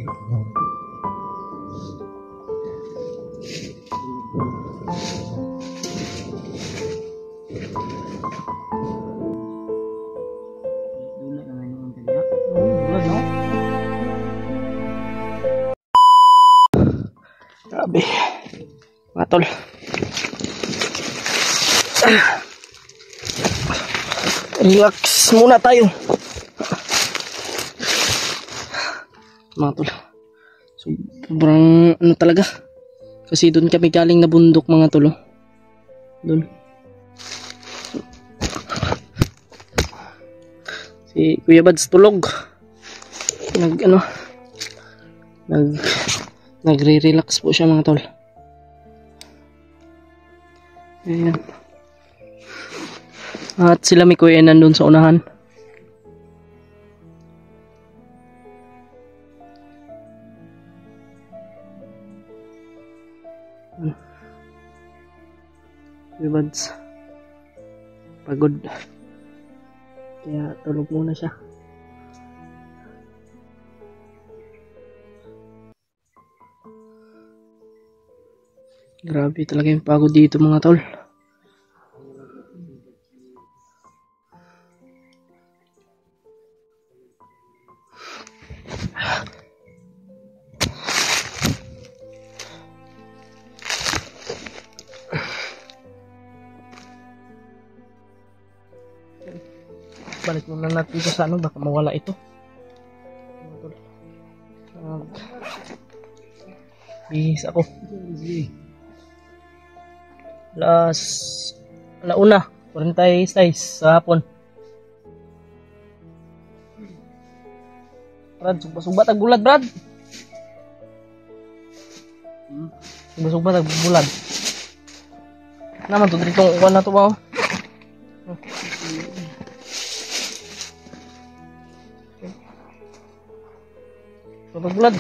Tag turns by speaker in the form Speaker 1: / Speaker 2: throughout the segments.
Speaker 1: Grabe. Mga tol. Relax muna tayo. Mga tol. Sobrang ano talaga. Kasi doon kami galing na bundok mga tol. Doon. Si Kuya Bads tulog. Nagre-relax po siya mga tol. Ayan. At sila may kuya nandun sa unahan. Kuya Bads pagod. Kaya tulog muna siya. Grabe talaga yung pagod dito mga tol. Balik muna natin ito sa ano, baka mawala ito. Bihis ako. Alauna 46 sa hapon. Brad, suba-suba tag bulad, Brad. Suba-suba tag bulad. Naman to dito kuan na to ba? Suba bulad.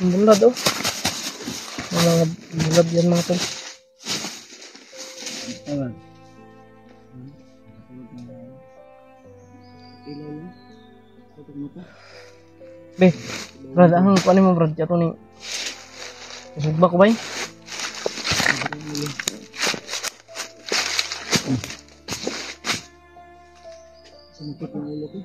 Speaker 1: Bulad oh. Mga bulad yan mga tol. Be, Brad, ang kuanin mo Brad, yato ni sugba ko ba eh? Sumupot ng ulo ko.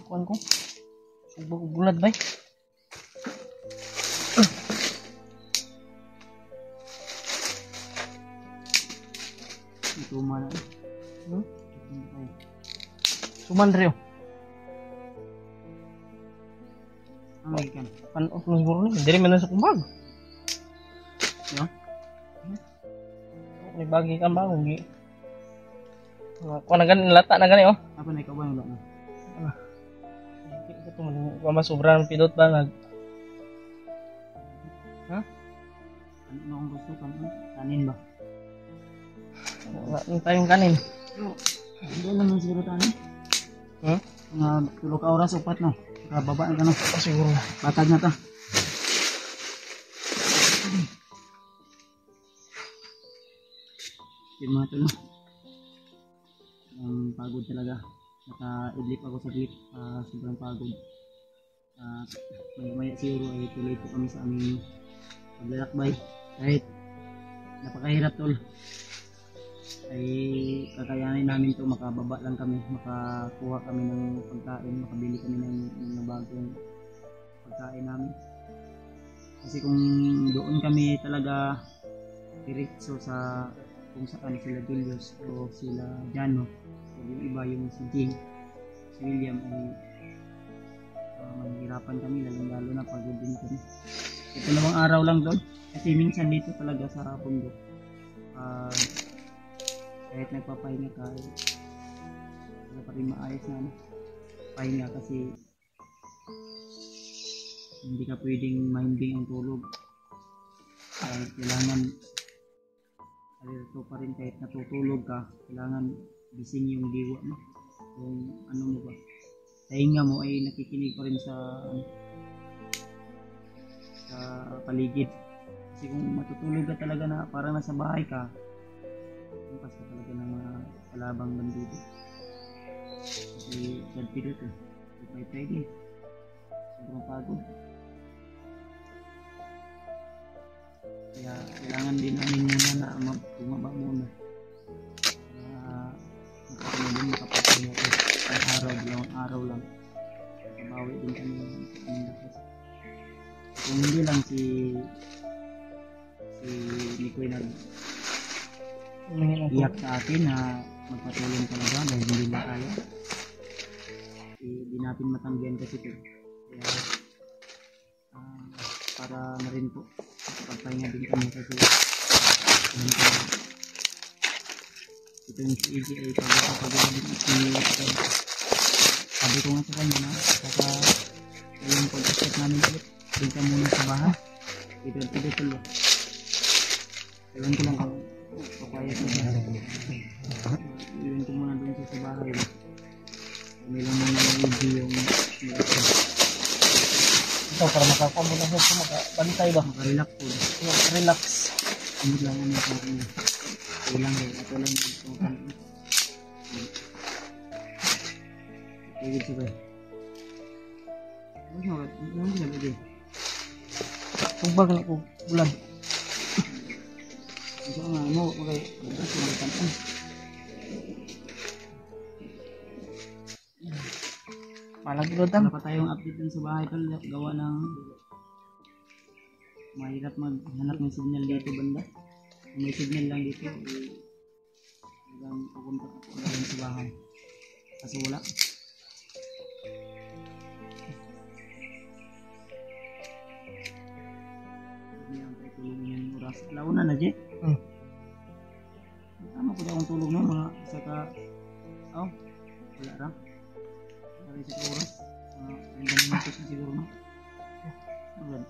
Speaker 1: Kuan ko. Subok bulad bay. Ito mana. Suman rio. Ay kan. Pan of siguro ni. Diri man sa kumbag. No? Ni bagi kan bago gi. Kuan na gani lata na gani oh. Apa na ikaw ba na? Ito mo sobrang pidot ba nag. Ha? Ano ang gusto kan? Kanin ba? Wala tayong kanin. Hindi naman siguro tanin. Mga 3 ka oras upat no. Kababa ka no. Siguro. Batag na ta. Yung mga talo. Pagod talaga. Naka-idlip ako sa clip. Sobrang pagod. Maya siguro ay tuloy po kami sa aming paglalakbay. Kahit napakahirap tol. Ay kakayanin namin to, makababa lang kami, makakuha kami ng pagkain, makabili kami ng bagong pagkain namin. Kasi kung doon kami talaga diretso sa kung saan sila Julius o sila Jano o yung iba yung si Jing, si William ay mahirapan nahihirapan kami, lalo na pagod din kami. Ito namang araw lang doon. Kasi minsan dito talaga sa bundok, kahit nagpapahinga ka, wala pa rin maayos na pahinga kasi hindi ka pwedeng mahimbing ang tulog. Kailangan alito pa rin kahit natutulog ka, kailangan gising yung diwa mo. Kung ano mo ba, pahinga mo ay nakikinig pa rin sa paligid. Kasi kung matutulog ka talaga na parang nasa bahay ka, bukas ka talaga ng mga kalabang bandido. Kasi sad period eh. Friday. Sobrang pagod. Kaya kailangan din namin muna na bumaba muna. Kaya din makapagpahinga ko. Ang araw, dalawang araw lang. Mabawi din kami ng lakas. Kung hindi lang si Nikoy iyak sa atin na magpatulong talaga dahil hindi na kaya. Hindi natin matanggihan kasi ito. Kaya para na rin po pagpahinga din kami kasi ito yung si EJ ay pagpapagawa din sabi ko nga sa kanya na saka yung pag-accept namin ulit din ka muna sa bahay ito tuloy iwan ko lang kung papayag ko iwan ko muna dun sa bahay may lang muna ng EJ yung ito para makakuha mo na siya makabantay ba? Makarelax po. Relax. Hindi lang ano sa akin. Ilang eh. Ito lang yung kanin. Tigil siya ba? Ano siya? Ano siya ba? Tugbag na ko. Bulan. Ito nga ano. Okay. Ito siya kanin. Wala pa tayong update dun sa bahay tol, gawa ng mahirap maghanap ng signal dito banda. Kung may signal lang dito hanggang pupunta ako sa bahay kasi wala. Hindi ang tulong yan oras launa na je tama ko daw ang tulog no mga saka wala ra dari sa oras hanggang minutes na siguro no agad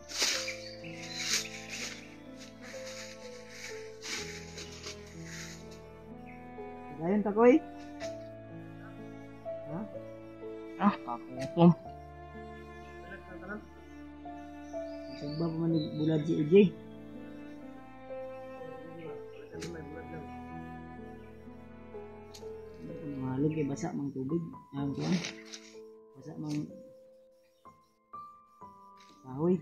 Speaker 1: dayon ta koy kaputom sagba pa man bulad si EJ mahalog kay basa mang tubig ang kuan basa mang kahoy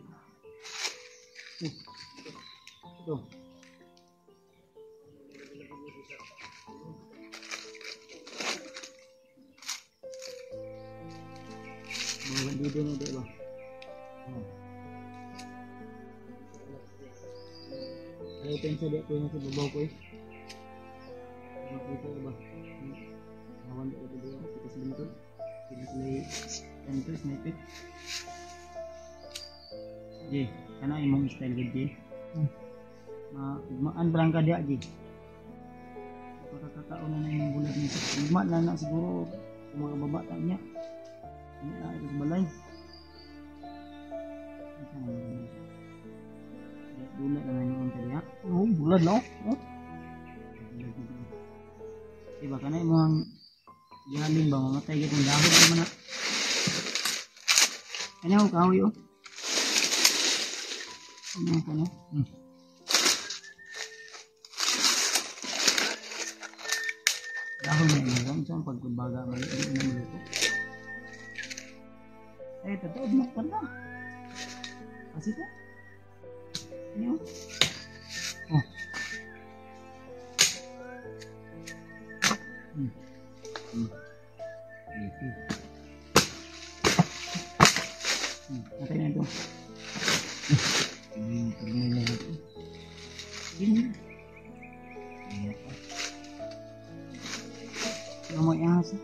Speaker 1: ito mga bandido na diba ayaw pensa di ako yung sa babaw ko makita ba nawan ko ito diba kita sa bintol sila enters naipit Ji, kana imong style gid Ji maan barang ka dia Ji pagkakataon na yung bulat nito ugma lang na siguro kung mga babata niya hindi na ito sa balay bulat naman yung kanya bulat no diba kana imong gihalin ba mamatay gid ang dahon naman na ano kahoy ano ka na dahon na yun saan pagbaga maliit na maluto totoo mo pa na kasi ka ano natin na ito terminal na ito gini yung mga ihasa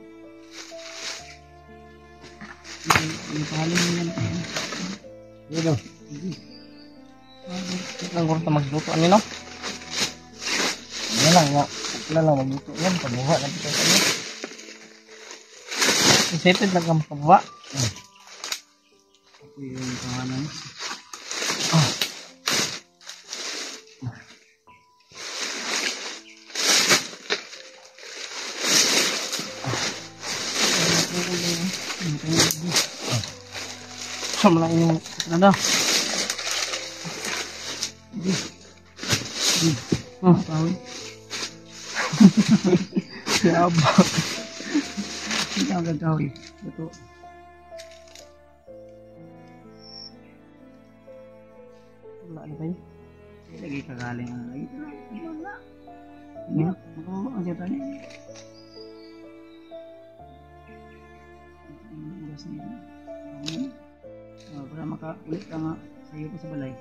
Speaker 1: yung pahalin mo yan
Speaker 2: Yun o. Ang kurta magluto. Ano no? Ano lang nga. Wala lang magluto yan. Pabuha lang ito sa iyo. Isipid lang ka makabuha.
Speaker 1: Ako yung pangalan.
Speaker 2: Sama lang yung ano.
Speaker 1: Kahoy.
Speaker 2: Yaba.
Speaker 1: Hindi ka magkakahoy. Ito.
Speaker 2: Wala na kayo.
Speaker 1: Lagi kagaling ang lagi. Wala. Hindi. Makababa ang siya tayo. Ang oras niya. Para makaulit ka nga sa iyo pa sa balay.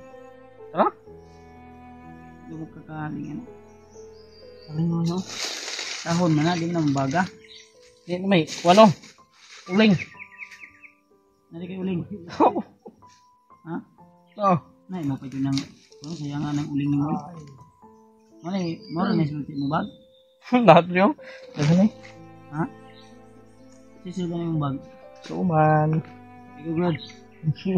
Speaker 2: Tara?
Speaker 1: Hindi mo kakaling ano.
Speaker 2: Alin mo no?
Speaker 1: Tahon na na, di mo na mabaga.
Speaker 2: Hindi na may. Ano? Uling.
Speaker 1: Nari kayo uling. Ha?
Speaker 2: Oh.
Speaker 1: Nay mo pa yun ng sayang nga ng uling mo. Mara na sulti mo bag?
Speaker 2: Lahat yung. Ano na
Speaker 1: Ha? Sisulta na yung bag.
Speaker 2: Suman.
Speaker 1: Ikaw glad. Kasi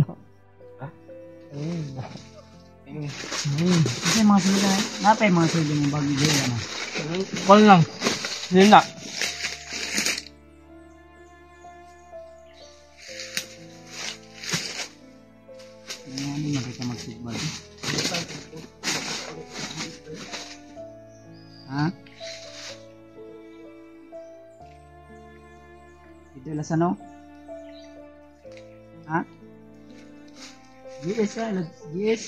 Speaker 1: mga sulta na. Napay mga sulta yung bag. Hindi na.
Speaker 2: Wala lang. Hindi na.
Speaker 1: Ano nakita magsigbag? Ha? Ito lasan no? Ha? GS ka? GS?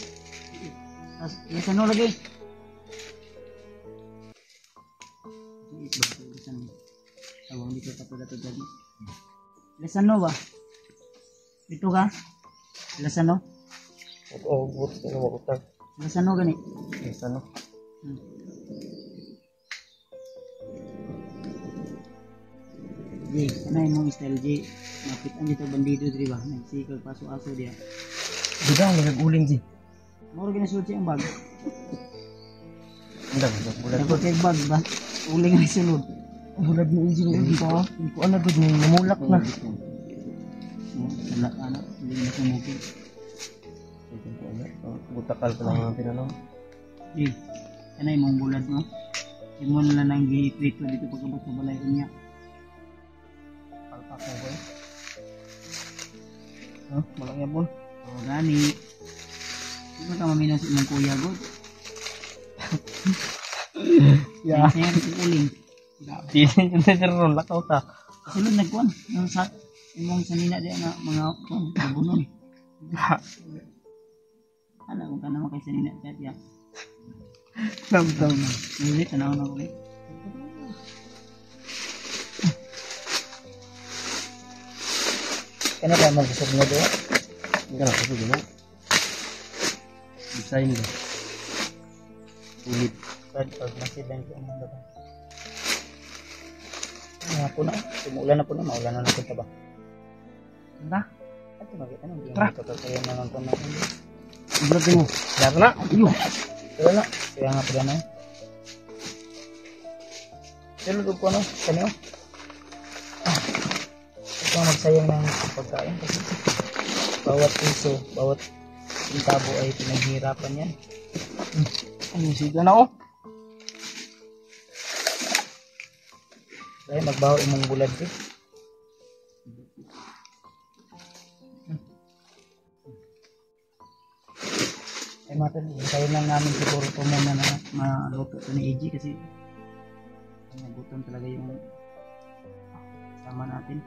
Speaker 1: Lasan no lagi? GS ba? Lasan no? Tawang dito patulad tadi. Lasan no ba? Dito ka? Lasan no?
Speaker 2: Oo, buto na makutang.
Speaker 1: Lasan no gani?
Speaker 2: Yes, ano?
Speaker 1: J, kanay mong style J. Napitan dito bandido di ba? Nagsikag paso-aso dia.
Speaker 2: Bidang, nag-uling si.
Speaker 1: Moro ginasuot siya ang bag.
Speaker 2: Hindi, bulat ko.
Speaker 1: Dapat kay bag ba? Uling ang sunod.
Speaker 2: Bulat mo yung hindi ko. Hindi ko ano gud may namulak na.
Speaker 1: Wala ana, uling na sumukid.
Speaker 2: Butakal pa lang ang tinanong.
Speaker 1: J, kanay mong bulad mo. Imo na lang ang gi-prito dito pagkabot sa balay niya.
Speaker 2: Palpak mo ko eh. Ha? Malang yapon.
Speaker 1: O gani. Hindi ka maminaw sa imong kuya god.
Speaker 2: Yeah.
Speaker 1: Kaya si uling.
Speaker 2: Tinin yung tinanong lakaw ta.
Speaker 1: Sulod nagkuan. Yung sa imong sanina di na mga kabunon. Ana kung kana makay sanina kahit ya.
Speaker 2: Lamdam.
Speaker 1: Ulit tanaw na ulit.
Speaker 2: Kaya ka mag-usap na doon? Hindi ka nakasog na. Design ba? Ulit.
Speaker 1: Pag masidang ko ang mga ano po na, tumuulan na po na, maulan na natin ba?
Speaker 2: Ano?
Speaker 1: At makita nang hindi
Speaker 2: Tara.
Speaker 1: mo kaya naman po natin.
Speaker 2: Vlog mo. Dara na.
Speaker 1: Ayun! Kaya na, kaya nga pala na. Silod ko ano, kanyo? Ito ang magsayang ng pagkain kasi bawat piso, bawat sintabo ay pinaghihirapan yan.
Speaker 2: Ano siga na oh?
Speaker 1: Dahil magbaho imong bulad ko. Ay matan, hintayin lang namin siguro po muna na maluto ito ni AG kasi nagutom talaga yung sama natin.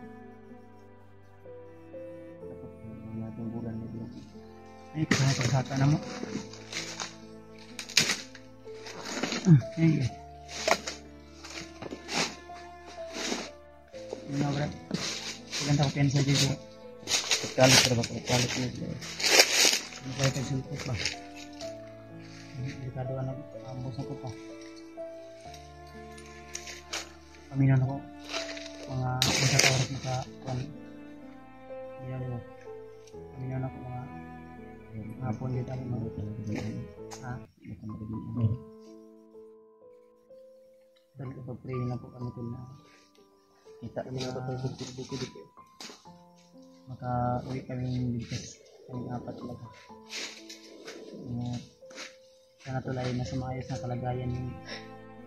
Speaker 1: Dapat natin bulan na dito. Ay, kaya pagsata na mo. Ay, yun na, bro. Maganda ko pensa dito.
Speaker 2: Pagkalit ka ba? Pagkalit mo.
Speaker 1: Hindi ko ito sulpot ba? Delikado na ambos ako pa. Paminan ako. Mga sa oras maka yan mo. Paminan ako mga hapon dito tayo mag ha? Dahil kapag-pray na po kami tol na kita kami na bukod dito. Maka-uwi kami ligtas kaming apat talaga. Sana tol ay nasa maayos na kalagayan ng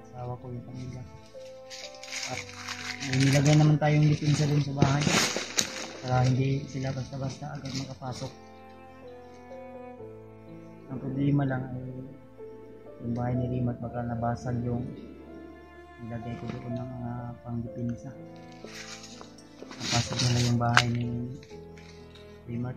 Speaker 1: asawa ko, yung pamilya. At may nilagay naman tayong depensa dun sa bahay para hindi sila basta-basta agad makapasok. Ang problema lang ay yung bahay ni Rimat baka nabasag yung nilagay ko doon ng pang-depensa. Napasok nila yung bahay ni Rimat.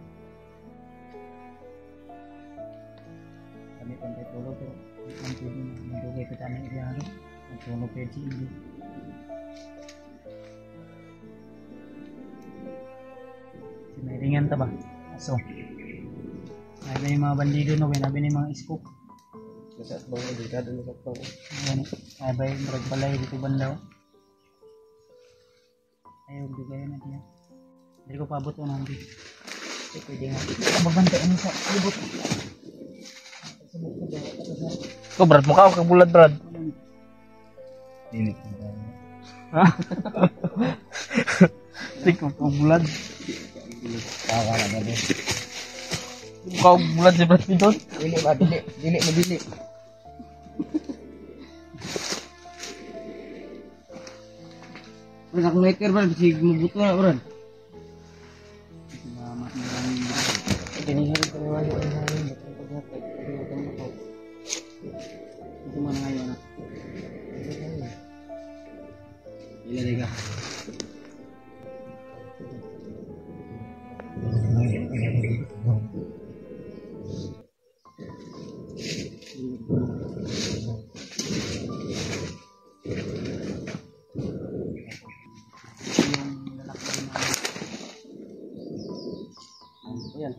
Speaker 1: Kami pantay tulog pero ang pwede na nagugay ko tayo ng iyan. Nagtulog kayo si Indy. Sinaringan ta ba? Aso. Ay ba yung mga bandido no? Binabi na yung mga iskok.
Speaker 2: Nasa bang delikado na sa pang.
Speaker 1: Ay ba yung magbalay dito bandaw? Ayaw dugayan natin yan. Hindi ko paabot o nandi. Pwede nga. Magbantay mo sa libot.
Speaker 2: Ko Brad, mukha ako kabulat Brad. Dili ko ba? Ha? Tik ko kabulat. Tawa na gani. Mukha ako bulat si Brad Pitot. Dili ba, dili.
Speaker 1: Brad, akong hater Brad, kasi mabuto na Brad. Salamat maraming Brad.
Speaker 2: Dinihirin ko naman yung hangin.
Speaker 1: Ito man ngayon na. Ilalay ka. Yung lalaki na ayan.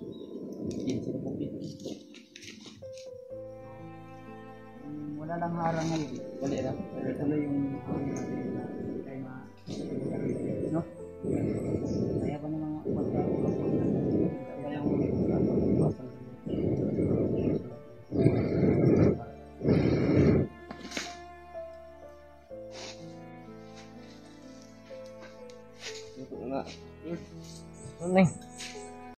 Speaker 1: Yan sila po dito. Wala lang harang ngayon.
Speaker 2: Wala na.
Speaker 1: Tuloy yung kaya no?